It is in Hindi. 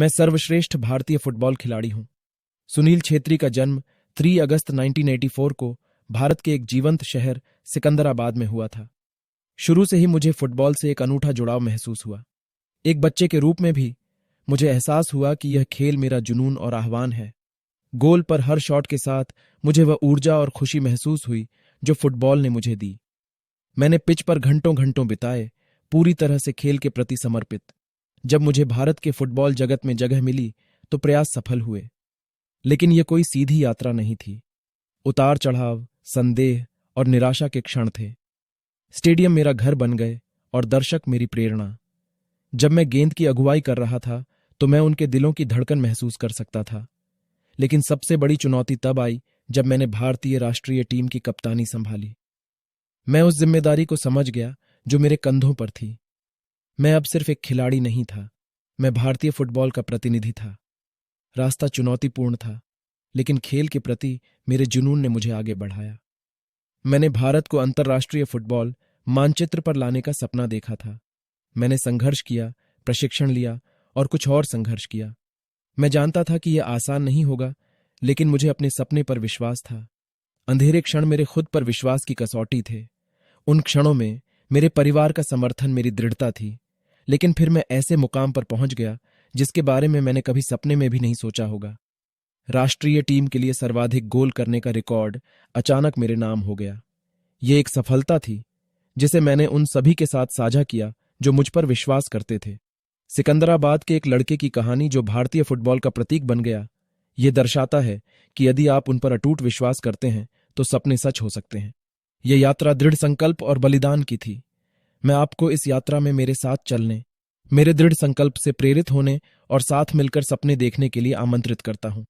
मैं सर्वश्रेष्ठ भारतीय फुटबॉल खिलाड़ी हूं। सुनील छेत्री का जन्म 3 अगस्त 1984 को भारत के एक जीवंत शहर सिकंदराबाद में हुआ था। शुरू से ही मुझे फुटबॉल से एक अनूठा जुड़ाव महसूस हुआ। एक बच्चे के रूप में भी मुझे एहसास हुआ कि यह खेल मेरा जुनून और आह्वान है। गोल पर हर शॉट के साथ मुझे वह ऊर्जा और खुशी महसूस हुई जो फुटबॉल ने मुझे दी। मैंने पिच पर घंटों घंटों बिताए, पूरी तरह से खेल के प्रति समर्पित। जब मुझे भारत के फुटबॉल जगत में जगह मिली तो प्रयास सफल हुए, लेकिन यह कोई सीधी यात्रा नहीं थी। उतार चढ़ाव, संदेह और निराशा के क्षण थे। स्टेडियम मेरा घर बन गए और दर्शक मेरी प्रेरणा। जब मैं गेंद की अगुवाई कर रहा था तो मैं उनके दिलों की धड़कन महसूस कर सकता था। लेकिन सबसे बड़ी चुनौती तब आई जब मैंने भारतीय राष्ट्रीय टीम की कप्तानी संभाली। मैं उस जिम्मेदारी को समझ गया जो मेरे कंधों पर थी। मैं अब सिर्फ एक खिलाड़ी नहीं था, मैं भारतीय फुटबॉल का प्रतिनिधि था। रास्ता चुनौतीपूर्ण था, लेकिन खेल के प्रति मेरे जुनून ने मुझे आगे बढ़ाया। मैंने भारत को अंतर्राष्ट्रीय फुटबॉल मानचित्र पर लाने का सपना देखा था। मैंने संघर्ष किया, प्रशिक्षण लिया और कुछ और संघर्ष किया। मैं जानता था कि यह आसान नहीं होगा, लेकिन मुझे अपने सपने पर विश्वास था। अंधेरे क्षण मेरे खुद पर विश्वास की कसौटी थे। उन क्षणों में मेरे परिवार का समर्थन मेरी दृढ़ता थी। लेकिन फिर मैं ऐसे मुकाम पर पहुंच गया जिसके बारे में मैंने कभी सपने में भी नहीं सोचा होगा। राष्ट्रीय टीम के लिए सर्वाधिक गोल करने का रिकॉर्ड अचानक मेरे नाम हो गया। यह एक सफलता थी जिसे मैंने उन सभी के साथ साझा किया जो मुझ पर विश्वास करते थे। सिकंदराबाद के एक लड़के की कहानी जो भारतीय फुटबॉल का प्रतीक बन गया, यह दर्शाता है कि यदि आप उन पर अटूट विश्वास करते हैं तो सपने सच हो सकते हैं। यह यात्रा दृढ़ संकल्प और बलिदान की थी। मैं आपको इस यात्रा में मेरे साथ चलने, मेरे दृढ़ संकल्प से प्रेरित होने और साथ मिलकर सपने देखने के लिए आमंत्रित करता हूं।